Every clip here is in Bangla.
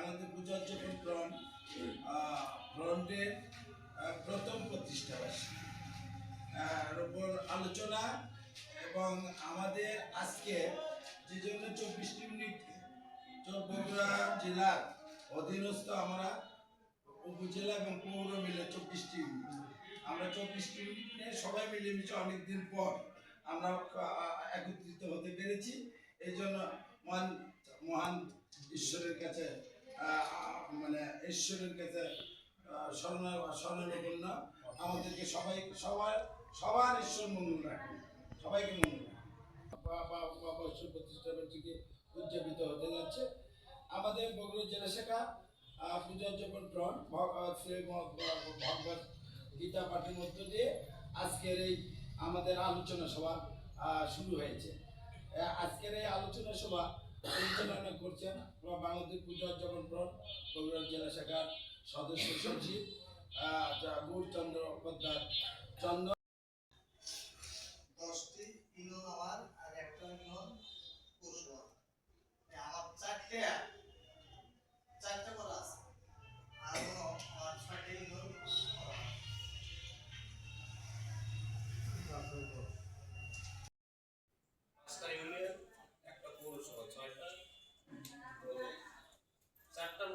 বাংলাদেশ পূজোজ্জীবন ফ্রন্টের প্রথম প্রতিষ্ঠাবার্ষিকী উপর আলোচনা এবং আমাদের আজকে যে জন্য 24টি ইউনিটকে বগুড়া জেলার অধীনস্থ আমরা উপজেলা এবং পৌর মিলে 24টি ইউনিট, আমরা 24টি ইউনিট নিয়ে সবাই মিলেমিশে অনেকদিন পর আমরা একত্রিত হতে পেরেছি। এই জন্য মহান ঈশ্বরের কাছে ঈশ্বরের কাছে স্মরণাপন্ন আমাদেরকে সবার ঈশ্বর মঙ্গল রাখেন, সবাইকে মঙ্গল রাখেন। প্রতিষ্ঠা বার্ষিকী উদযাপিত হতে যাচ্ছে। আমাদের বগুড়া জেলা শাখা পূজোজ্জীবন ফ্রন্ট ভগবত গীতা পাঠের মধ্য দিয়ে আজকের এই আমাদের আলোচনা সভা শুরু হয়েছে। আজকের এই আলোচনা সভা পরিচালনা করছেন বাংলাদেশ পূজোজ্জীবন ফ্রন্ট বগুড়া জেলা শাখার সদস্য সচিব গৌরচন্দ্র উপাধ্যায় চন্দ্র। 10টি ইউনিয়ন আমার আর একটা ইউনিয়ন পৌরসভা, আমার চারটা করা আছে আর আমার 6টি ইউনিয়ন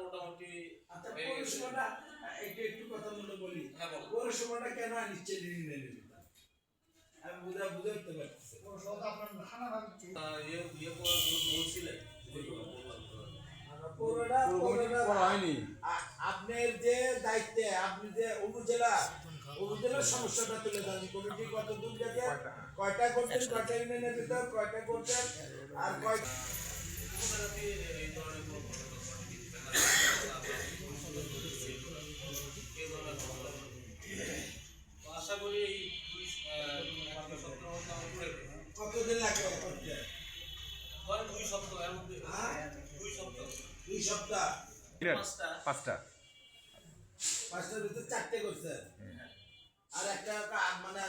মোটামুটি একটু কথা মনে বলি। পৌরসভাটা কেন নিচ্ছে আমি বুঝাতে পারছি। আপনার যে দায়িত্বে আপনি যে উপজেলার সমস্যাটা তুলে ধরেন, কমিটি কত দূর গেছে, কয়টা করছেন, কয়টা ইউনিয়নের ভিতর কয়টা করছেন আর কয়টা আশা করি কতদিন লাগে করতে? 2 সপ্তাহ, এর মধ্যে 2 সপ্তাহ 5টার ভিতরে 4টে করছে আর একটা মানে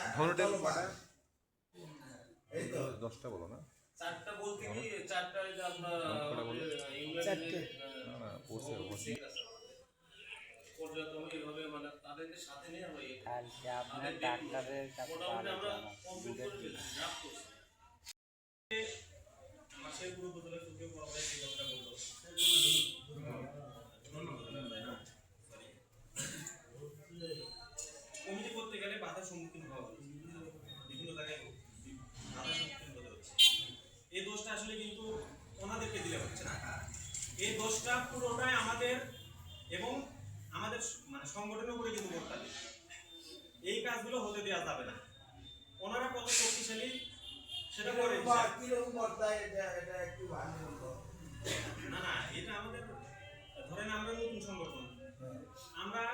এই তো 10টা বলো না, 4টা বলতে কি 4টা যে আমরা পর্যটন এইভাবে মানে তাদেরকে সাথে নিয়ে আমরা আপনার ডাক্তারের কাছে মাসের পুরো বদলে চোখে পড়া হয় সেই কথাটা বললো। কমিটি করতে গেলে বাধার সম্মুখীন হওয়া হচ্ছে, বিভিন্ন জায়গায় বাধার সম্মুখীন হতে হচ্ছে। এই দোষটা আসলে কিন্তু ওনাদেরকে দিলে হচ্ছে না, এই দোষটা পুরোটাই আমাদের এবং আমাদের মানে সংগঠনের উপরে কিন্তু করতে হবে। এই কাজগুলো হতে দেওয়া যাবে না। ওনারা কত শক্তিশালী সেটা করে না না, এটা আমাদের ধরেন আমরা নতুন সংগঠন, আমরা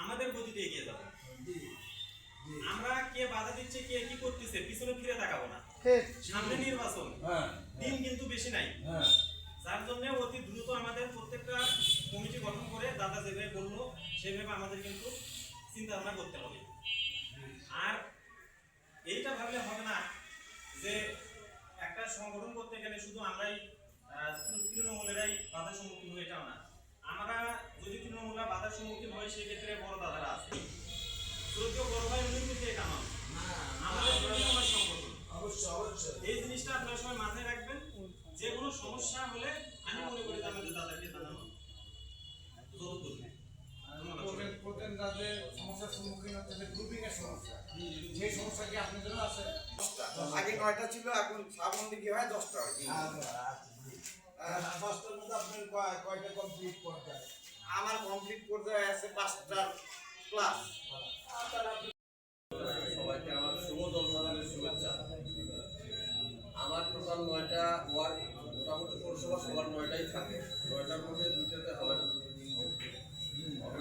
আমাদের গতিতে এগিয়ে যাবো। আমরা কে বাধা দিচ্ছে, কে কি করতেছে পিছনে ফিরে তাকাবো না। সামনে নির্বাচন, দিন কিন্তু বেশি নাই, যার জন্য অতি দ্রুত আমাদের প্রত্যেকটা কমিটি গঠন করে দাদা যেভাবে বললো সেভাবে আমাদের কিন্তু চিন্তা ভাবনা করতে হবে। আর এইটা ভাবলে হবে না যে একটা সংগঠন করতে গেলে শুধু আমরাই তৃণমূলেরাই বাধার সম্মুখীন হই, এটাও না। আমরা যদি তৃণমূলরা বাধার সম্মুখীন হয় সেক্ষেত্রে বড় দাদারা আছে, যদিও বড় ভাই উনি কিন্তু এটা নয়, আমাদের তৃণমূল সংগঠন। এই জিনিসটা আপনারা সবাই মাথায় রাখবেন। যে কোনো সমস্যা হলে আমি মনে করি আমাদের দাদাকে জানানো জরুরি। সমস্যার সম্মুখীন হচ্ছে গ্রুপিং এর সমস্যা, যে সমস্যা কি আপনাদের আছে? আগে 9টা ছিল, এখন সাবন দিকে হয় 10টা হয়। 10টার মধ্যে আপনার কয়টা কমপ্লিট পর্যায়ে? আমার কমপ্লিট পর্যায়ে আছে 5টা ক্লাস। সবাইকে আমার শুভ জন্মদিনের শুভেচ্ছা। আমার টোটাল 9টা ওয়ার্ড, মোটামুটি পৌরসভা সবার 9টাই থাকে, 9টার মধ্যে 2টাতে হবে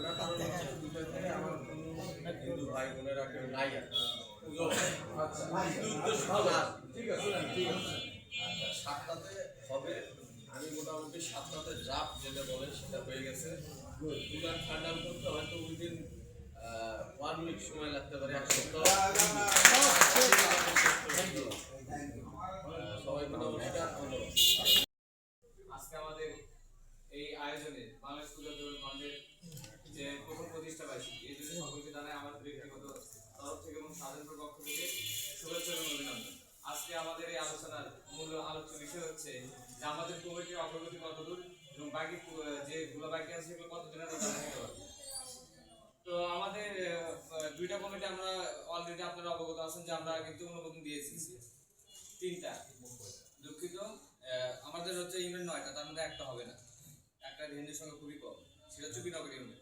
না, কারণ হচ্ছে 2টা থেকে আমার হিন্দু ভাই বোনেরা কেউ নাই আর পুজো। ঠিক আছে, 7টাতে হবে। আমি মোটামুটি 7টাতে ড্রাফট যেটা বলে সেটা হয়ে গেছে। পুরান ফান্ডাল করতে হয়তো উইদিন 1 উইক সময় লাগতে পারে, 1 সপ্তাহ। সবাই নমস্কার, ধন্যবাদ। আজকে আমাদের এই আয়োজনে বাংলাদেশ পূজাচরণ ফান্ডের যে প্রথম প্রতিষ্ঠা বার্ষিকী, এই জন্য সকলকে জানাই আমার ব্যক্তিগত তরফ থেকে এবং স্বাধীনতার পক্ষ থেকে শুভেচ্ছা এবং অভিনন্দন। আজকে আমাদের এই আলোচনার মূল আলোচ্য বিষয় হচ্ছে যে আমাদের কমিটির অগ্রগতি কতদূর এবং বাকি যেগুলো বাকি আছে সেগুলো কতদিনের মধ্যে আমরা নিতে পারবো। তো আমাদের দুইটা কমিটি আমরা অলরেডি আপনারা অবগত আছেন যে আমরা কিন্তু অনুমোদন দিয়েছি তিনটা, দুঃখিত আমাদের হচ্ছে ইউনিয়ন 9টা, তার মধ্যে একটা হবে না, একটা হিন্দুর সঙ্গে খুবই কম, সেটা চুপিনগর ইউনিয়ন।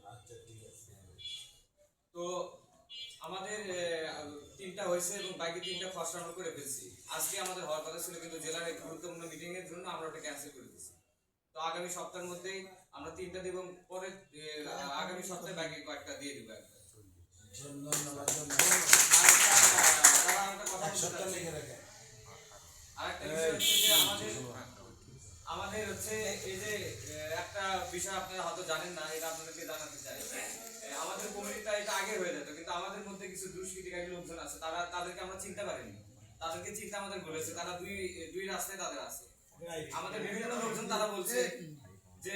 তো আমাদের তিনটা হয়েছে এবং বাকি তিনটা ফার্স্ট আমরা করে ফেলছি। আজকে আমাদের হওয়ার কথা ছিল কিন্তু জেলার এক গুরুত্বপূর্ণ মিটিং এর জন্য আমরা ওটা ক্যান্সেল করে দিয়েছি। তো আগামী সপ্তাহের মধ্যেই আমরা তিনটা দিব এবং পরে আগামী সপ্তাহে বাকি কয়েকটা দিয়ে দিব। আরেকটা বিষয় হচ্ছে যে আমাদের হচ্ছে এই যে একটা বিষয় আপনারা হয়তো জানেন না, এটা আপনাদেরকে জানাতে চাই। আমাদের কমিটিটা এটা আগে হয়ে যেত, কিন্তু আমাদের মধ্যে কিছু দুষ্কৃতিকারী লোকজন আছে, তাদেরকে আমরা চিনতে পারিনি, তাদেরকে চিন্তা আমাদের বলেছে, তারা দুই রাস্তায় তাদের আছে। আমাদের বিভিন্ন লোকজন তারা বলছে যে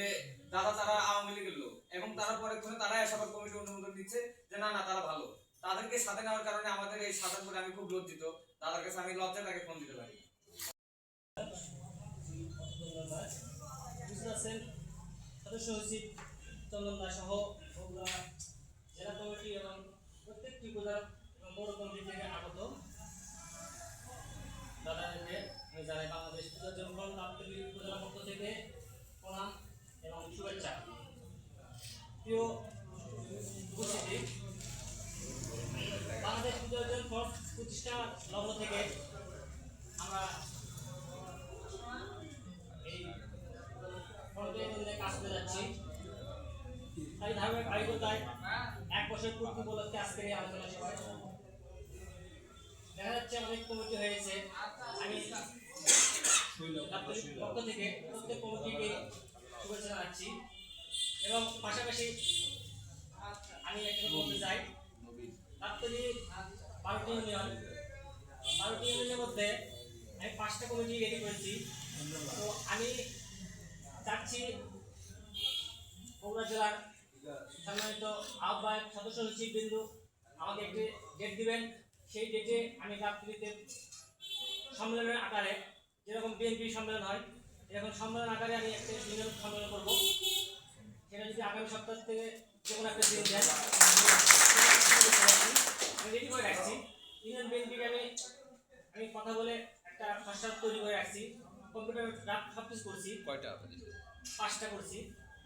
দাদা তারা আওয়ামী লীগের লোক, এবং তারা পরে তারা এসব কমিটি অনুমোদন দিচ্ছে যে না তারা ভালো। তাদেরকে সাথে নেওয়ার কারণে আমাদের এই সাধারণ করে আমি খুব লজ্জিত, তাদের কাছে আমি লজ্জায় তাকে ফোন দিতে পারি। সদস্য সচিব চন্দন দাস সহ জেলা কমিটি এবং প্রত্যেকটি উপজেলা এবং পৌর কমিটি থেকে আগত দাদাদেরকে আমি জানাই বাংলাদেশ পূজাচরণ ফ্রন্ট আন্তর্জাতিক উপজেলা পক্ষ থেকে প্রণাম এবং শুভেচ্ছা। প্রিয় উপস্থিতি, বাংলাদেশ পূজাচরণ ফ্রন্ট প্রতিষ্ঠা লগ্ন থেকে আমরা কাজ করে যাচ্ছি। তাই ধারাবাহিকতায় 1 বছর পূর্তি উপলক্ষে আজকের এই আলোচনা সভায় দেখা যাচ্ছে আমাদের কমিটি হয়েছে। আমি পক্ষ থেকে প্রত্যেক কমিটিকে শুভেচ্ছা জানাচ্ছি এবং পাশাপাশি আমি একটা বলতে চাই, দাপ্তরিক 12টি ইউনিয়নের মধ্যে আমি 5টা কমিটি রেডি করেছি। তো আমি চাচ্ছি বগুড়া জেলার সম্মানিত আহ্বায়ক সদস্য সচিব বিন্দু আমাকে একটি ডেট দিবেন। সেই ডেটে আমি রাত্রিতে সম্মেলনের আকারে, যেরকম বিএনপি সম্মেলন হয় এরকম সম্মেলন আকারে আমি একটা ইউনিয়ন সম্মেলন করব। সেটা যদি আগামী সপ্তাহ থেকে যে কোনো একটা দিন দেন আমি রেডি করে রাখছি। ইউনিয়ন বিএনপিকে আমি কথা বলে একটা খসড়া তৈরি করে রাখছি, কম্পিউটার ড্রাফট সব কিছু করছি। কয়টা আপনাদের? 5টা করছি।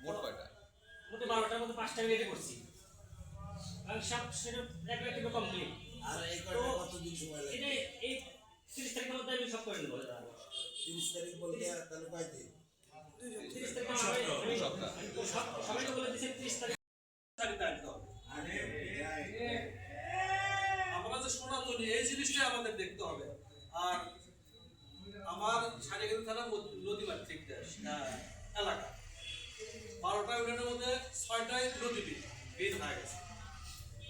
মোট কয়টা? মোটে 12টার মধ্যে 5টা রেডি করছি। আর সব সেটা একটা কমপ্লিট। আর এই কয়টা কতদিন সময় লাগে? এটা এই 30 তারিখের মধ্যে আমি সব করে নেব। 30 তারিখ বলতে তাহলে কয় দিন? 30 তারিখ আমি সবাই বলে দিয়েছি 30 তারিখ। আমরা যে সনাতনী এই জিনিসটাই আমাদের দেখতে হবে। আর আমার সারিগঞ্জ থানা নদীমাতৃক এলাকা 12টা ইউনিয়নের মধ্যে 6টাই নদী বিল হয়ে গেছে।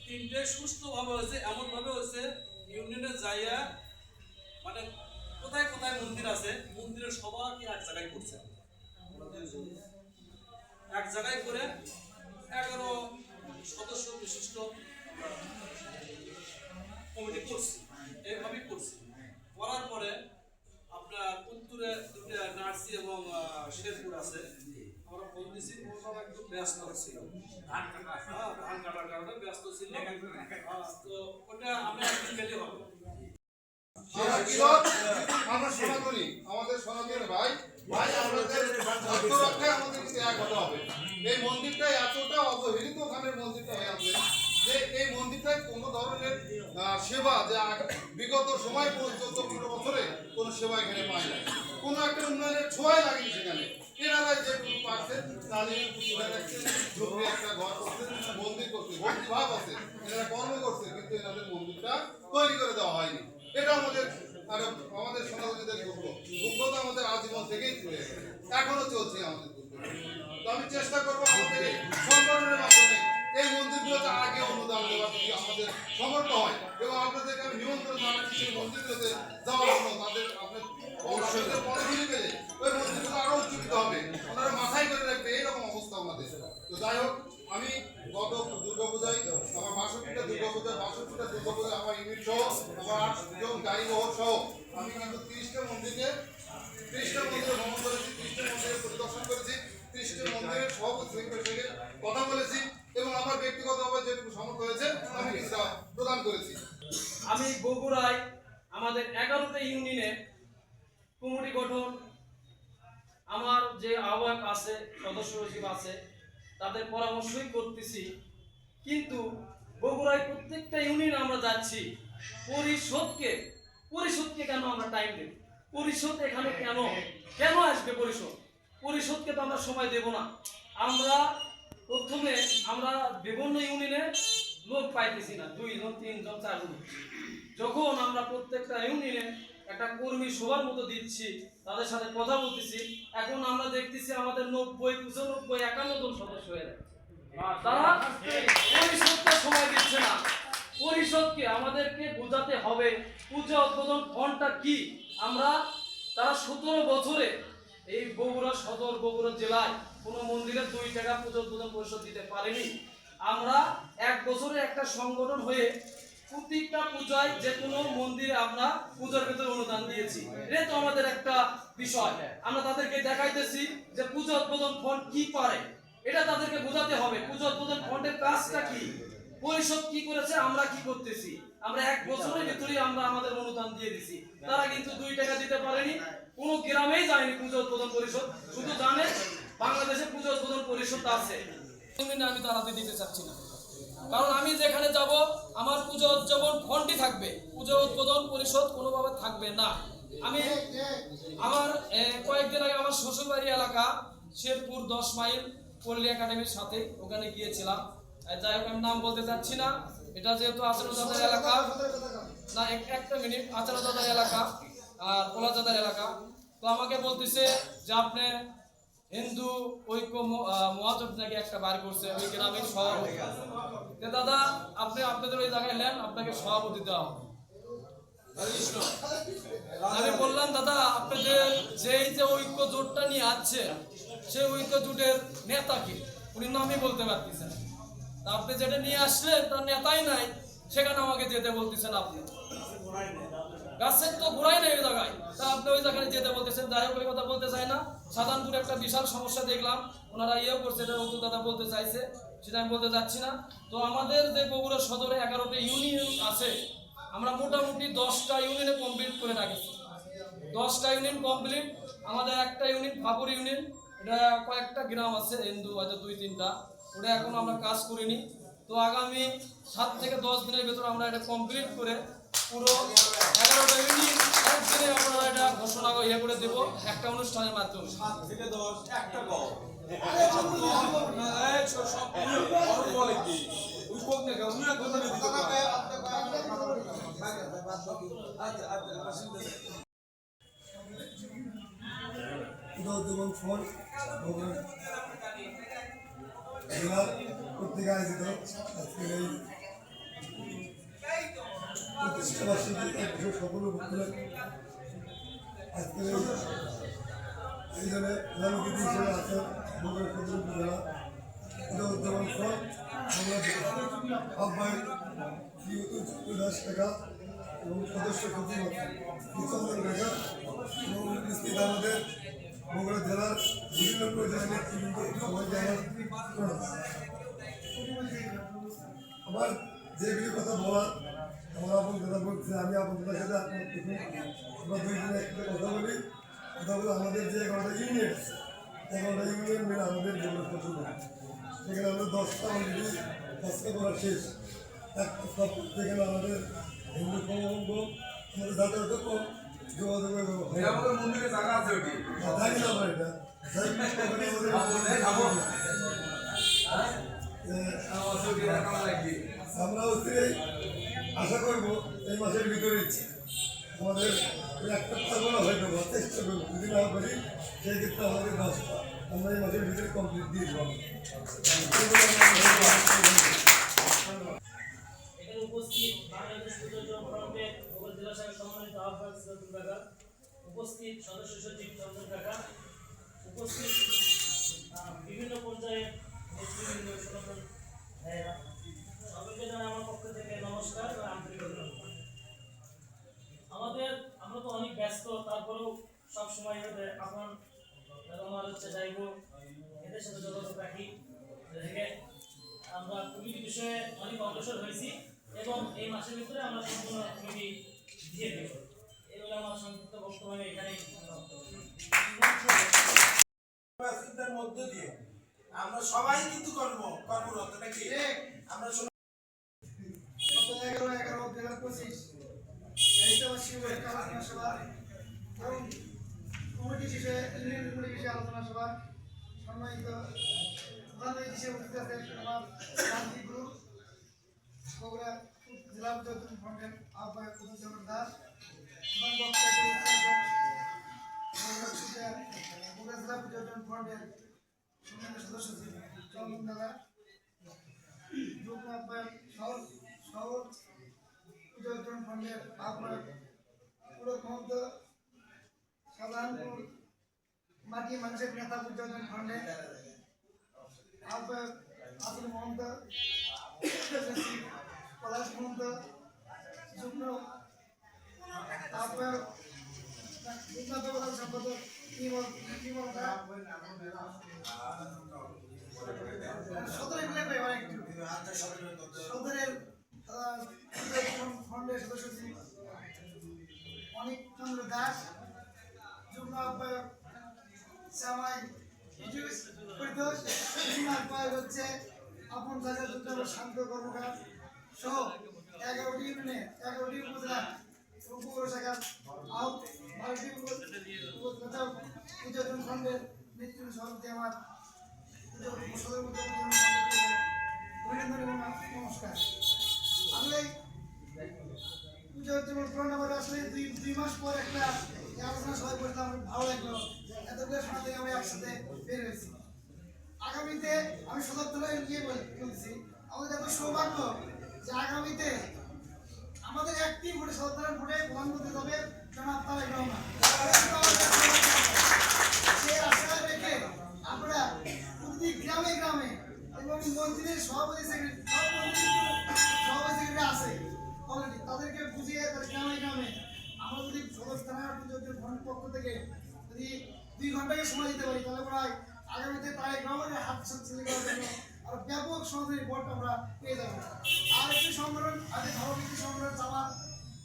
3টে সুস্থভাবে হয়েছে, এমনভাবে হয়েছে ইউনিয়নে যাইয়া মানে কোথায় কোথায় মন্দির আছে মন্দিরের সবাইকে এক জায়গায় করছে, এক জায়গায় করে 11 সদস্য বিশিষ্ট কমিটি করছি। এইভাবেই করছি। করার পরে আপনার উত্তরে দুটো নার্সি এবং শেরপুর আছে, আমরা ফোন দিচ্ছি, ওরা একটু ব্যস্ত ছিল, ধান কাটার কারণে ব্যস্ত ছিল। তো ওটা আমরা একদিন গেলে হবে। আমরা সনাতনী, আমাদের সনাতনী ভাই আমাদের আত্মরক্ষায় আমাদের কিন্তু এক হতে হবে। এই মন্দিরটা এতটা অবহেলিত ওখানের মন্দিরটা হয়ে আছে যে এই মন্দিরটায় কোনো ধরনের সেবা যে বিগত সময় পর্যন্ত 15 বছরে কোনো সেবা এখানে পায় না, কোনো একটা উন্নয়নের ছোঁয়াই লাগেনি সেখানে। এনারা যেটুকু পারছেন তাদের ঝুঁকড়ে একটা ঘর করছে, মন্দির করছে, ভক্তি ভাব আছে, এনারা কর্ম করছে, কিন্তু এনাদের মন্দিরটা তৈরি করে দেওয়া হয়নি। এটা আমাদের সনাতনীদের দুঃখতা আমাদের আজীবন থেকেই চলে গেছে, এখনো চলছে আমাদের দুঃখ। তো আমি চেষ্টা করবো আমাদের এই সংগঠনের মাধ্যমে এই মন্দিরগুলোতে আগে অনুদান দেওয়ার যদি আমাদের সমর্থ হয়, এবং আপনাদেরকে আমি নিমন্ত্রণ জানাচ্ছি সেই মন্দিরগুলোতে যাওয়ার জন্য। তাদের আপনাদের পদগুলি পেলে ওই মন্দিরগুলো আরো উজ্জীবিত হবে, ওনারা মাথায় করে রাখবে এইরকম অবস্থা আমাদের। তো যাই হোক, আমি গত দুর্গাপূজায় আমার 62টা দুর্গাপূজায় আমার ইউনিট সহ আমার 8 জন গাড়ি বহর সহ আমি কিন্তু 30টা মন্দিরে ভ্রমণ করেছি, 30টা মন্দিরে পরিদর্শন করেছি, 30টা মন্দিরের সভাপতি সঙ্গে কথা বলেছি এবং আমার ব্যক্তিগতভাবে যেটুকু সামর্থ্য হয়েছে আমি কিছুটা প্রদান করেছি। আমি বগুড়ায় আমাদের 11টা ইউনিয়নে কমিটি গঠন, আমার যে আহ্বায়ক আছে, সদস্য সচিব আছে, তাদের পরামর্শই করতেছি। কিন্তু বগুড়ায় প্রত্যেকটা ইউনিয়নে আমরা যাচ্ছি, পরিষদকে কেন আমরা টাইম দেব? পরিষদ এখানে কেন আসবে? পরিষদকে তো আমরা সময় দেব না। প্রথমে আমরা বিভিন্ন ইউনিয়নে লোক পাইতেছি না, 2 জন 3 জন 4 জন। যখন আমরা প্রত্যেকটা ইউনিয়নে একটা কর্মী সভার মতো দিচ্ছি, তাদের সাথে কথা বলতেছি, এখন আমরা দেখতেছি আমাদের 90, 95, 51 জন সদস্য হয়ে যাচ্ছে। তারা পরিষদকে সময় দিচ্ছে না। পরিষদকে আমাদেরকে বোঝাতে হবে পূজা উদ্বোধন ফন্ডটা কি। তারা 17 বছরে এই বগুড়া সদর, বগুড়া জেলায় কোনো মন্দিরে 2 টাকা পূজা উদ্বোধন পরিষদ দিতে পারেনি। আমরা 1 বছরে একটা সংগঠন হয়ে প্রত্যেকটা পূজায় যে কোনো মন্দিরে আমরা পূজার ভেতরে অনুদান দিয়েছি। এটা তো আমাদের একটা বিষয়। আমরা তাদেরকে দেখাইতেছি যে পূজা উদ্বোধন ফন্ড কি পারে, এটা তাদেরকে বোঝাতে হবে। পূজা উদ্বোধন ফন্ডের কাজটা কি, পরিষদ কি করেছে, আমরা কি করতেছি। আমরা 1 বছরের ভিতরে আমরা আমাদের অনুদান দিয়ে দিছি। তারা কিন্তু 2 টাকা দিতে পারেনি। কোনো গ্রামেই যায়নি পূজা উদ্বোধন পরিষদ, শুধু জানে বাংলাদেশে পূজা উদ্বোধন পরিষদ আছে। আমি তাড়াতে দিতে চাচ্ছি না, কারণ আমি যেখানে যাব আমার পূজা উদযাপন ফন্ডই থাকবে, পূজা উদ্বোধন পরিষদ কোনোভাবে থাকবে না। আমার কয়েকদিন আগে আমার শ্বশুরবাড়ি এলাকা শেরপুর 10 মাইল পল্লী একাডেমির সাথে ওখানে গিয়েছিলাম। যাই হোক, আমি নাম বলতে চাচ্ছি না, এটা যেহেতু আচারদাদার এলাকা না, একটা মিনিট, আচারদাদার এলাকা আর পোলাজাদার এলাকা। তো আমাকে বলতেছে যে আপনি হিন্দু ঐক্য মহাজোট নাকি একটা বার করছে ওই গ্রামের সভাপতি। দাদা, আপনি আপনাদের ওই জায়গায় নেন, আপনাকে সভাপতি দেওয়া হবে। আমি বললাম, দাদা আপনাদের যে ঐক্য জোটটা নিয়ে আসছে সেই ঐক্য জোটের নেতা কি? উনি নামই বলতে পারতেছেন। তা আপনি যেটা নিয়ে আসলেন তার নেতাই নাই, সেখানে আমাকে যেতে বলতেছেন। আপনি গাছের তো ঘোরাই নেই ওই জায়গায়, তা আপনি ওই জায়গায় যেতে বলতেছেন। যাই হোক, ওই কথা বলতে চাই না। সাধারণপুরে একটা বিশাল সমস্যা দেখলাম, ওনারা ইয়েও করছে, এটা অতুল দাদা বলতে চাইছে, সেটা আমি বলতে চাচ্ছি না। তো আমাদের যে বগুড়া সদরে 11টা ইউনিয়ন আছে, আমরা মোটামুটি 10টা ইউনিয়নে কমপ্লিট করে রাখছি। 10টা ইউনিয়ন কমপ্লিট। আমাদের একটা ইউনিয়ন ভাপুর ইউনিয়ন, এটা কয়েকটা গ্রাম আছে হিন্দু, হয়তো 2-3টা, ওটা এখন আমরা কাজ করিনি। তো আগামী 7 থেকে 10 দিনের ভেতর আমরা এটা কমপ্লিট করে পুরো 11টা ইউনিয়ন একদিনে আমরা এটা ঘোষণা করে দেব একটা অনুষ্ঠানের মাধ্যমে। 7 থেকে 10 একটা গল্প উদ্বোধন ফল জেলার কর্তৃক আয়োজিত আজকের এই প্রতিষ্ঠাবার্ষিকী সফল উপলক্ষে আজকের এই জন্য প্রধান অতিথি হিসেবে আছেন বগুড়া সদর উপজেলা উদ্বোধন ফল আহ্বায়ক শ্রী অতুল দাস কাকা এবং সদস্য সচিব চন্দন কাকা এবং উপস্থিত আমাদের বগুড়া জেলার বিভিন্ন প্রয়োজনীয় নেতৃবৃন্দ সবাইকে আমার যেগুলি কথা বলার আমার আপন দাদা বলছে, আমি আপন দাদার সাথে আমরা 2 দিনে একটা কথা বলি। আমাদের যে 11টা ইউনিয়ন আছে, 11টা ইউনিয়ন মিলে আমাদের বগুড়া সদর, সেখানে আমাদের 10টা অলরেডি কাজটা করা শেষ। সেখানে আমাদের হিন্দু কর্মবঙ্গ আমাদের যাতায়াত কম, যোগাযোগ মন্দিরে জায়গা আছে ওটি থাকি না আমরা এটা আমরা হচ্ছে আশা করবো এই মাসের ভিতরে আমাদের একটা পাগলা হয়ে যাবো, চেষ্টা করবো। যদি না করি সেই ক্ষেত্রে আমাদের 10টা আমরা এই মাসের ভিতরে কমপ্লিট দিয়ে দেবো। এখানে উপস্থিত বাংলাদেশ পূজা ফ্রন্টের বগুড়া জেলা শাখার সম্মানিত আহ্বায়ক সিরাজুল কাকা, উপস্থিত সদস্য সচিব চন্দন কাকা, উপস্থিত বিভিন্ন পর্যায়ে নেতৃবৃন্দ, সনাতন ভাইয়েরা, সকলকে জানাই আমার পক্ষ থেকে নমস্কার ও আন্তরিক অভিনন্দন। আমরা তো অনেক ব্যস্ত, তারপরেও সব সময় আপনার আমার যাইব, এদের সাথে যোগাযোগ রাখি, থেকে আমরা কমিটি বিষয়ে অনেক অগ্রসর হয়েছি এবং এই মাসের ভিতরে আমরা সম্পূর্ণ কমিটি দিয়ে দেব। এগুলো আমার সংক্ষিপ্ত বক্তব্য আমি এখানেই ব্যস্ততার মধ্য দিয়ে আমরা সবাই কিন্তু কর্মরত নাকি আমরা 11/11/2025 দায়িত্ববাসী আলোচনা সভা এবং কমিটি বিষয়ে ইউনিয়ন কমিটি বিষয়ে আলোচনা সভা সম্মানিত প্রধান অতিথি হিসেবে উপস্থিত আছেন আমার রাজনীতি গ্রুপ বগুড়া জেলা উদ্যোগী ফ্রন্টের আহ্বায়ক প্রদীপ দাস, প্রধান বক্তা বগুড়া জেলা পর্যটন ফ্রন্টের সম্মানিত সদস্য চন্দন দাদা, যুগ্ম আহ্বায়ক শহর পর্যটন ফ্রন্টের আহ্বায়ক পুরক মহন্ত, সাধারণপুর মাটি মানুষের নেতা পর্যটন ফ্রন্টের আহ্বায়ক আসিল মহন্ত, পলাশ মহন্ত, যুগ্ম আহ্বায়ক প্রধান সম্পাদক সদরের ফ্রন্টের সদস্য অনেক চন্দ্র দাস, যুগ্ম আহ্বায়ক শ্যামাই পরিতোষ, যুগ্ম আহ্বায়ক হচ্ছে আপন জায়গা যুদ্ধ শান্ত কর্মকার সহ 11টি ইউনিয়নে 11টি উপজেলা উপর শাখার 12টি পর্যটন খণ্ডের নেতৃত্ব সভাপতি আমার সদর অভিনন্দন এবং নমস্কার। আসলে পুজো আমার আসলে দুই মাস পর একটা আলোচনা সবাই করতে আমার ভালো লাগলো, এতগুলো সময় থেকে আমরা একসাথে বের হয়েছি। আগামীতে আমি সদর তলায় গিয়ে বলছি আমাদের এত সৌভাগ্য যে আগামীতে আমাদের একটি ভোটে সদর ভোটে প্রধানমন্ত্রী হবে জনাব তারেক রহমান। সেই আশা রেখে আমরা প্রতিটি গ্রামে গ্রামে এবং মন্ত্রীর সভাপতি সেক্রেটারি আছে অলরেডি, তাদেরকে বুঝিয়ে তাদের গ্রামে গ্রামে আমরা যদি সদর থানার ফ্রন্ট পক্ষ থেকে যদি 2 ঘন্টাকে সময় দিতে পারি তাহলে প্রায় আগামীতে তারেক রহমানের হাত ছেলে করার জন্য আর ব্যাপক সমাজের ভোট আমরা পেয়ে যাবো। আর একটি সংগঠন আগে ধর্মভিত্তিক সংগঠন চাওয়ার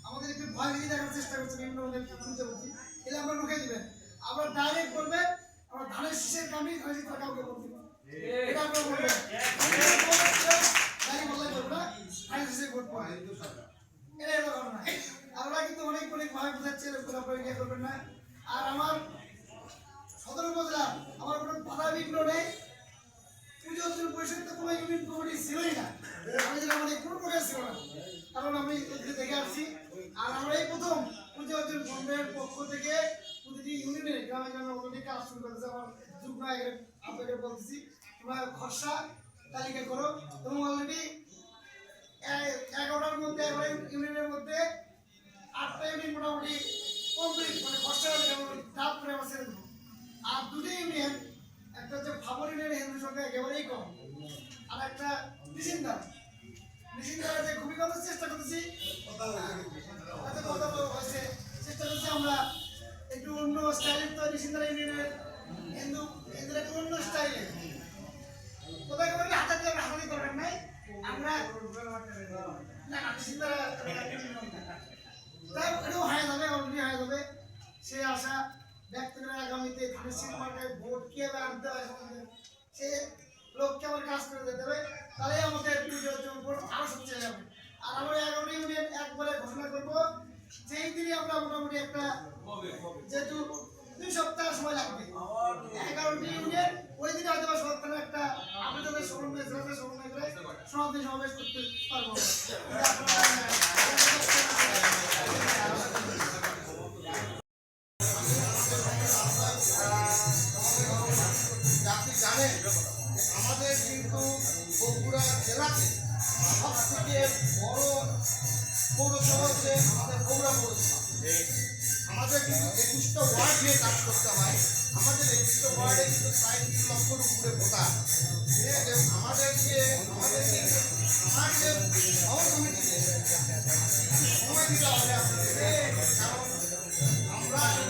আমাদের একটু ভয় ভীতি দেখার চেষ্টা করছে বিভিন্ন শুনতে বলছি, এলে আমরা রুখে দিবেন। আমরা ডাইরেক্ট বলবে আমরা ধানের শীষের কামি ধানের শীষ কাউকে বলতে এটা আমরা বলবেন, ধানের শীষে ভোট পাবে এটা এলো ঘটনা। আমরা কিন্তু অনেক ভাবে বোঝাচ্ছি আপনারা ইয়ে করবেন না। আর আমার সদর উপজেলা আমার কোনো বাধা বিঘ্ন নেই, পুজো পরিষদে কোনো ইউনিয়ন কমিটি ছিলই না, আমি যেটা আমাদের কোনো প্রকার ছিল না, কারণ আমি দেখে আসছি। আর আমরা এই প্রথম পুজো ফন্ডের পক্ষ থেকে প্রতিটি ইউনিয়নে গ্রামে গ্রামে অলরেডি কাজ শুরু করেছে। আমার যুগ্ম আপনাকে বলতেছি তোমরা খসড়া তালিকা করো এবং অলরেডি 11টার মধ্যে 11 ইউনিয়নের মধ্যে 8টা ইউনিয়ন মোটামুটি কমপ্লিট, মানে খসড়া ডাব করে আমরা ছেড়ে দেবো। আর 2টি ইউনিয়ন, একটা হচ্ছে ফাবর ইউনিয়নের হিন্দু সংখ্যা একেবারেই কম, আর একটা নিশিন্দারা যে খুবই করার চেষ্টা করতেছি চেষ্টা করছি আমরা একটু অন্য স্টাইলের, তো নিশিন্দারা ইউনিয়নের হিন্দু এদের একটু অন্য স্টাইলে কোথায় বললে হাতাতে আমরা হাতাতে দরকার নাই, আমরা না নিশিন্দারা এটাও হয়ে যাবে, অলরেডি হয়ে যাবে। সে আশা ব্যক্ত করে আগামীতে ধানের শীষ মার্কায় ভোট কিভাবে আনতে হয় সে লোককে আমার কাজ করে যেতে হবে, তাহলে আমাদের ভোট আরো সবচেয়ে যাবে। আর আমরা 11টি ইউনিয়ন একবারে ঘোষণা করবো, যেই দিনই আমরা মোটামুটি একটা, যেহেতু 2 সপ্তাহ সময় লাগবে 11টি ইউনিয়ন, ওই দিনে হয়তো সরকারের একটা আমরা যাদের সমন্বয় করে সমাবেশ করতে পারবো। আপনি জানেন আমাদের কিন্তু বগুড়া জেলাতে সব থেকে বড় পৌরসভা হচ্ছে আমাদের বগুড়া পৌরসভা। আমাদের কিন্তু 21টা ওয়ার্ড নিয়ে কাজ করতে হয়। আমাদের 21টা ওয়ার্ডে কিন্তু প্রায় 3 লক্ষের উপরে ভোটার। আমার কমিটিতে সময় দিতে হবে আপনাদের, কারণ আমরা আমি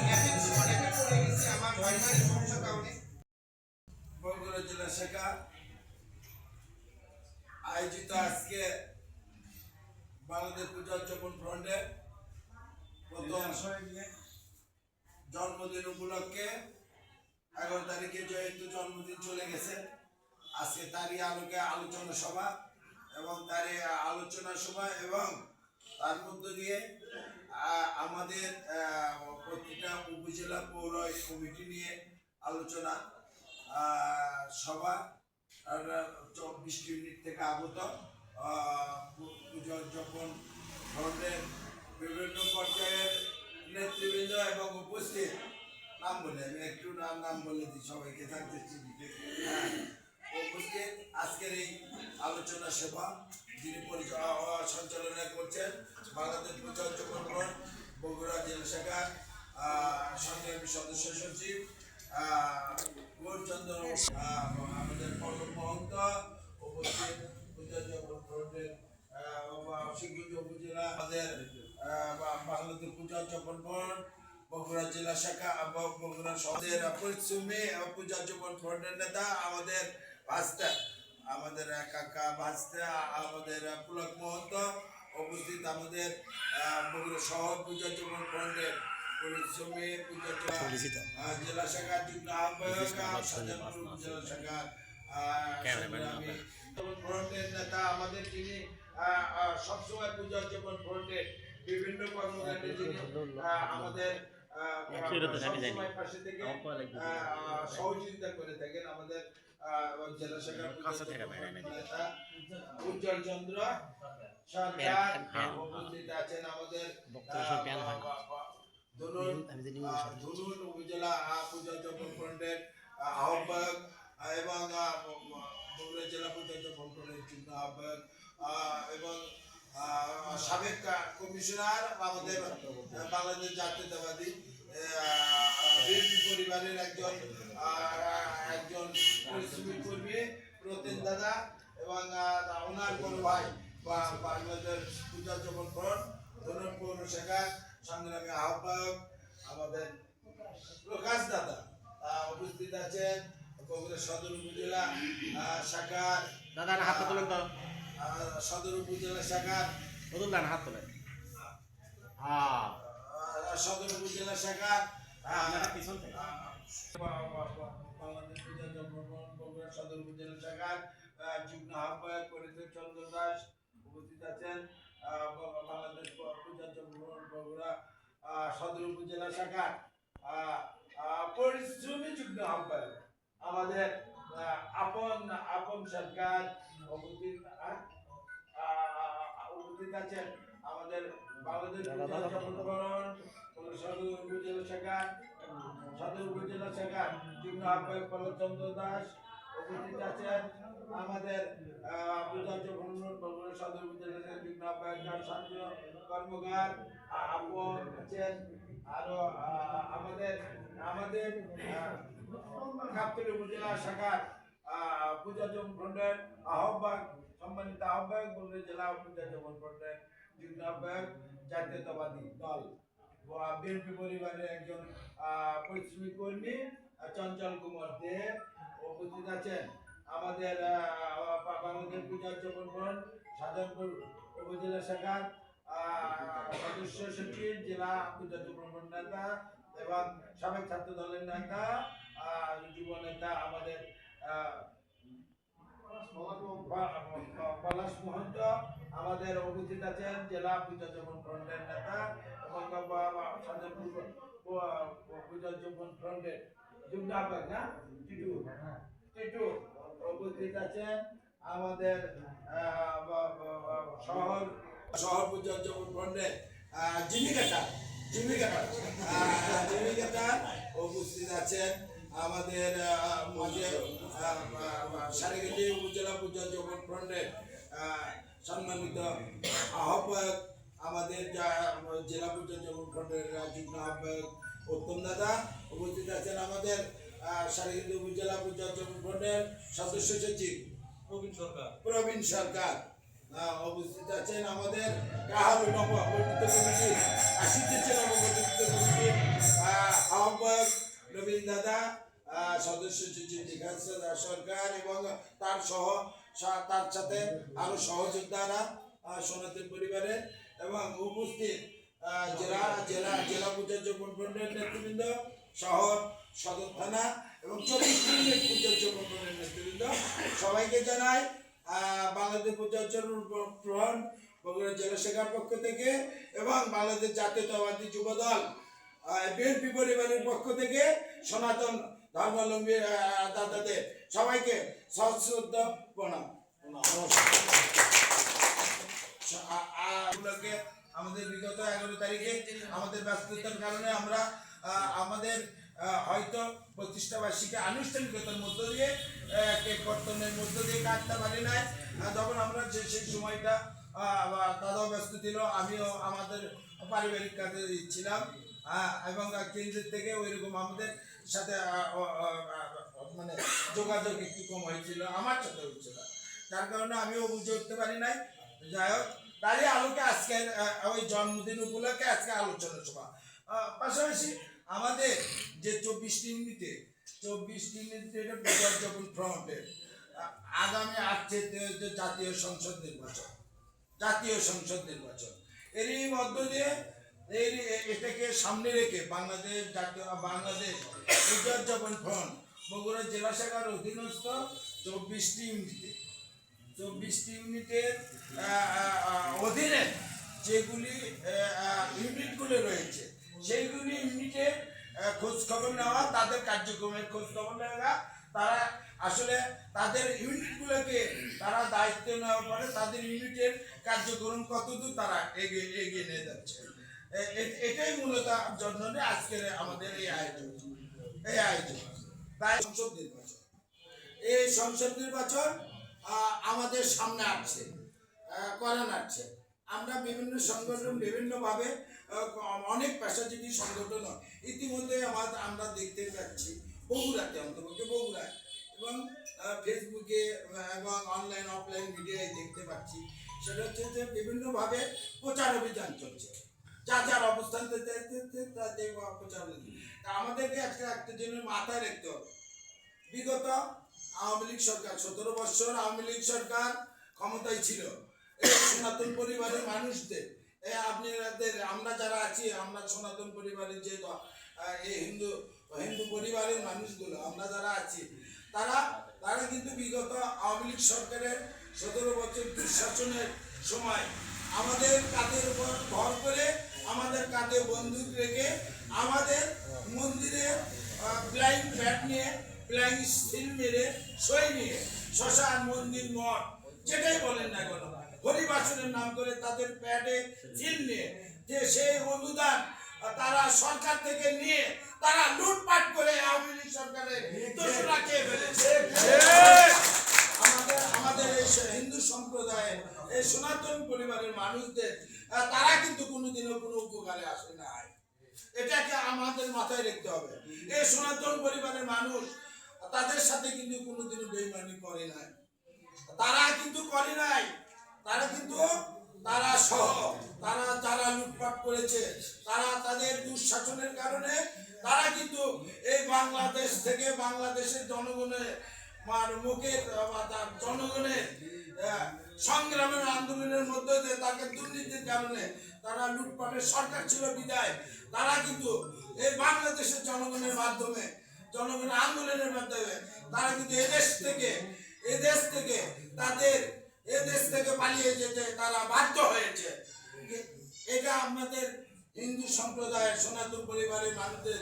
গ্যাপে পড়ে গেছি আমার পারিবারিক সমস্যার কারণে। বগুড়া জেলা শাখা আয়োজিত আজকে বাংলাদেশ পূজা উদযাপন ফ্রন্টের প্রথম জন্মদিন উপলক্ষে 11 তারিখে যেহেতু জন্মদিন চলে গেছে, আজকে তারই আলোকে আলোচনা সভা এবং তারই আলোচনা সভা এবং তার মধ্য দিয়ে আমাদের প্রতিটা উপজেলা পৌর কমিটি নিয়ে আলোচনা সভা 24 ইউনিট থেকে আগত পূজা উদযাপন ফ্রন্টের বিভিন্ন পর্যায়ের নেতৃবৃন্দ এবং উপস্থিত নাম বলে আমি একটু নাম বলে দিই সবাইকে জানতে চিনি। উপস্থিত আজকের এই আলোচনা সভা যিনি সঞ্চালনা করছেন বাংলাদেশ পূজা উদযাপন ফ্রন্ট বগুড়া জেলা শাখার সংগ্রামী সদস্য সচিব গৌরচন্দ্র আমাদের পল্লব মহন্ত, উপস্থিত পূজা উদযাপন ফ্রন্টের শিবগঞ্জ উপজেলা আমাদের বাংলাদেশ পূজা উদযাপন ফ্রন্ট বগুড়া জেলা শাখা বগুড়া শহরের পরিশ্রমী পূজা উদযাপন ফ্রন্টের নেতা আমাদের ভাস্তা, আমাদের কাকা ভাস্তা, আমাদের পুলক মহন্ত, উপস্থিত আমাদের বগুড়া শহর পূজা উদযাপন ফ্রন্টের পরিশ্রমী পূজা জেলা শাখার যুগ্ম আহ্বায়ক, শাহজাহানপুর জেলা শাখার ফ্রন্টের নেতা আমাদের যিনি সবসময় পূজা উদযাপন ফ্রন্টের বিভিন্ন কর্মকাণ্ডে যিনি আমাদের সবসময় পাশে থেকে সহযোগিতা করে থাকেন আমাদের জেলা শাখার নেতা উজ্জ্বল চন্দ্র সরকার, উপস্থিত আছেন আমাদের ধুনুন উপজেলা পূজা উদযাপন ফ্রন্টের আহ্বায়ক এবং বগুড়া জেলা পূজা উদযাপন ফ্রন্টের যুগ্ম আহ্বায়ক এবং সাবেক কমিশনার আমাদের বাংলাদেশ জাতীয়তাবাদী বিএনপি পরিবারের একজন পরিশ্রমী কর্মী প্রতীন দাদা এবং ওনার বড় ভাই বা বাংলাদেশ পূজা উদযাপন ফ্রন্ট ধনুন পৌর শাখার সংগ্রামী আহ্বায়ক আমাদের প্রকাশ দাদা উপস্থিত আছেন বগুড়া সদর উপজেলা শাখার দাদা হাত তোলেন তো, সদর উপজেলা শাখার বদুল্লান হাত তোলেন, সদর উপজেলা শাখার পিছন থেকে বাংলাদেশ পূজা উদযাপন বগুড়া সদর উপজেলা শাখার যুগ্ম আহ্বায়ক পরিতোষ চন্দ্র দাস উপস্থিত আছেন বাংলাদেশ পূজা উদযাপন বগুড়া সদর উপজেলা শাখার পরিশ্রমী যুগ্ম আহ্বায়ক আমাদের আপন সরকার উপস্থিত আছেন আমাদের বাংলাদেশ পূজা উদযাপন ফ্রন্ট সদর উপজেলা শাখার যুগ্ম আহ্বায়ক পল্লব চন্দ্র দাস উপস্থিত আছেন আমাদের পূজা উদযাপন বগুড়া সদর উপজেলা শাখার যুগ্ম আহ্বায়ক শান্ত কর্মকার আপন আছেন আরো আমাদের গাবতলী উপজেলা শাখার পূজা উদযাপন ফ্রন্টের আহ্বায়ক সম্মানিত আহ্বায়ক বগুড়া জেলা পূজা উদযাপন ফ্রন্টের যুগ্ম আহ্বায়ক জাতীয়তাবাদী দল বিএনপি পরিবারের একজন পরিশ্রমী কর্মী চঞ্চল কুমার দে উপস্থিত আছেন আমাদের বাংলাদেশ পূজা উদযাপন ফ্রন্ট শাহজাহানপুর উপজেলা শাখার সদস্য সচিব জেলা পূজা উদযাপন ফ্রন্ট নেতা এবং সাবেক ছাত্র দলের নেতা যুব নেতা আমাদের পলাশ মহন্ত আমাদের উপস্থিত আছেন জেলা পূজা উদযাপন ফ্রন্টের নেতা এবং শাহজাহানপুর পূজা উদযাপন ফ্রন্টের যুগ্ম আহ্বায়ক না টিটু উপস্থিত আছেন আমাদের শহর পূজা উদযাপন ফ্রন্টের জিমিকাটা উপস্থিত আছেন আমাদের মাঝে সারিগাছি উপজেলা পূজা উদযাপন ফ্রন্টের সম্মানিত আহ্বায়ক আমাদের জেলা পূজা উদযাপন ফ্রন্টের যুগ্ম আহ্বায়ক উত্তম দাদা উপস্থিত আছেন আমাদের সারিহিন্দু উপজেলা পর্যটন ফ্রন্টের সদস্য সচিব প্রবীণ সরকার উপস্থিত আছেন। আমাদের কাহালু নবগঠিত কমিটির 80 নবগঠিত কমিটির আহ্বায়ক রবীন দাদা, সদস্য সচিব জিজ্ঞাস সরকার এবং তার সাথে আরো সহযোদ্ধারা সনাতন পরিবারের এবং উপস্থিত জেলা পূজার্চন ফ্রন্টের নেতৃবৃন্দ, শহর সদর থানা এবং 24 ইউনিট পূজার্চন ফ্রন্টের নেতৃবৃন্দ, সবাইকে জানাই বাংলাদেশ পূজার্চন ফ্রন্ট বগুড়া জেলা শাখার পক্ষ থেকে এবং বাংলাদেশ জাতীয়তাবাদী যুবদল বিএনপি পরিবারের পক্ষ থেকে সনাতন ধর্মাবলম্বী দাদাদের সবাইকে সশ্রদ্ধ প্রণাম। আমাদের বিগত 11 তারিখে আমাদের ব্যস্ততার কারণে আমরা আমাদের হয়তো প্রতিষ্ঠা বার্ষিকী আনুষ্ঠানিকতার মধ্য দিয়ে কেক কর্তনের মধ্য দিয়ে কাটতে পারি নাই। যখন আমরা সেই সময়টা দাদাও ব্যস্ত ছিল, আমিও আমাদের পারিবারিক কাজে ছিলাম এবং কেন্দ্রের থেকে ওইরকম আমাদের সাথে মানে যোগাযোগ একটু কম হয়েছিল, আমার সাথে হয়েছিল, যার কারণে আমিও বুঝে উঠতে পারি নাই। যাই হোক, তারই আলোকে আজকে ওই জন্মদিন উপলক্ষে আজকে আলোচনা সভা, পাশাপাশি আমাদের যে 24টি ইউনিটের পূজার্চন ফ্রন্টের আগামী আসছে জাতীয় সংসদ নির্বাচন এরই মধ্য দিয়ে এটাকে সামনে রেখে বাংলাদেশ পূজার্চন ফ্রন্ট বগুড়া জেলা শাখার অধীনস্থ 24টি ইউনিটের অধীনে যেগুলি ইউনিটগুলো রয়েছে সেইগুলি ইউনিটের খোঁজ খবর নেওয়া, তাদের কার্যক্রমের খোঁজ খবর নেওয়া, তারা আসলে তাদের ইউনিটগুলোকে তারা দায়িত্ব নেওয়ার পরে তাদের ইউনিটের কার্যক্রম কতদূর তারা এগিয়ে নিয়ে যাচ্ছে, এটাই মূলত জন্য আজকের আমাদের এই আয়োজন। তাই এই সংসদ নির্বাচন আমাদের সামনে আসছে, করান আসছে। আমরা বিভিন্ন সংগঠন বিভিন্নভাবে অনেক পেশাজীবী সংগঠন ইতিমধ্যে আমরা দেখতে পাচ্ছি বগুড়াতে, অন্তপক্ষে বগুড়ায় এবং ফেসবুকে এবং অনলাইন অফলাইন মিডিয়ায় দেখতে পাচ্ছি। সেটা হচ্ছে যে বিভিন্নভাবে প্রচার অভিযান চলছে, যার অবস্থান প্রচার অভিযান। আমাদেরকে একটা জিনিস মাথায় রাখতে হবে, বিগত আওয়ামী লীগ সরকার 17 বছর আওয়ামী লীগ সরকার ক্ষমতায় ছিল। এই সনাতন পরিবারের মানুষদের আমরা যারা আছি, আমরা সনাতন পরিবারের যে হিন্দু পরিবারের মানুষগুলো আমরা যারা আছি, তারা কিন্তু বিগত আওয়ামী লীগ সরকারের 17 বছর দুঃশাসনের সময় আমাদের কাঁধের উপর ভর করে, আমাদের কাঁধে বন্দুক রেখে, আমাদের মন্দিরে ফ্লাইং ব্যাট নিয়ে, ফ্লাইং স্টিল মেরে, সই নিয়ে, শ্মশান, মন্দির, মঠ যেটাই বলেন না কেন, হরিবাসনের নাম করে তাদের প্যাডে সিল নিয়ে যে সেই অনুদান তারা সরকার থেকে নিয়ে তারা লুটপাট করে আওয়ামী লীগ সরকারের দোষরা খেয়ে ফেলেছে। আমাদের এই হিন্দু সম্প্রদায়ের এই সনাতন পরিবারের মানুষদের তারা কিন্তু কোনোদিনও কোনো উপকারে আসে নাই, এটাকে আমাদের মাথায় রাখতে হবে। এই সনাতন পরিবারের মানুষ তাদের সাথে কিন্তু কোনোদিনও বেইমানি করে নাই, তারা কিন্তু করে নাই, তারা সহ যারা লুটপাট করেছে, তারা তাদের দুঃশাসনের কারণে তারা কিন্তু এই বাংলাদেশ থেকে বাংলাদেশের জনগণের সংগ্রামের আন্দোলনের মধ্যে দিয়ে তাকে দুর্নীতির কারণে তারা লুটপাটের সরকার ছিল বিদায় তারা কিন্তু এই বাংলাদেশের জনগণের মাধ্যমে, জনগণের আন্দোলনের মাধ্যমে তারা কিন্তু এদেশ থেকে পালিয়ে যেতে তারা বাধ্য হয়েছে। এটা আমাদের হিন্দু সম্প্রদায়ের সনাতন পরিবারের মানুষদের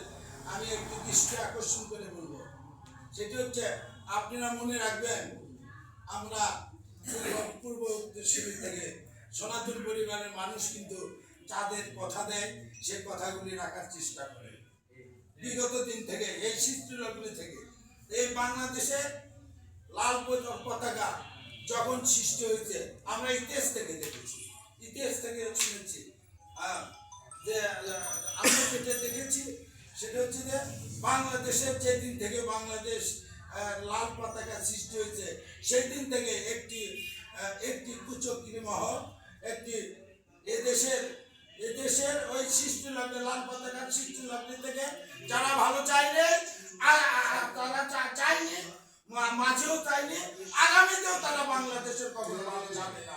আমি একটু দৃষ্টি আকর্ষণ করে বলবো, সেটি হচ্ছে আপনারা মনে রাখবেন, আমরা পূর্ব শিবির থেকে সনাতন পরিবারের মানুষ কিন্তু যাদের কথা দেয় সেই কথাগুলি রাখার চেষ্টা করে। বিগত দিন থেকে এই সৃষ্টিলগ্ন থেকে এই বাংলাদেশের লাল পতাকা যখন সৃষ্টি হয়েছে আমরা ইতিহাস থেকে দেখেছি, ইতিহাস থেকে শুনেছি, যে আমরা যেটা দেখেছি সেটা হচ্ছে যে বাংলাদেশের যেদিন থেকে বাংলাদেশ লাল পতাকা সৃষ্টি হয়েছে সেই দিন থেকে একটি কুচক্রী মহল একটি এদেশের ওই সৃষ্টি লগ্নে লাল পতাকার সৃষ্টি লগ্নে থেকে যারা ভালো চাইলে তারা চাইনি মাঝেও চাইনি আগামীতেও তারা বাংলাদেশের কখনো ভালো যাবে না।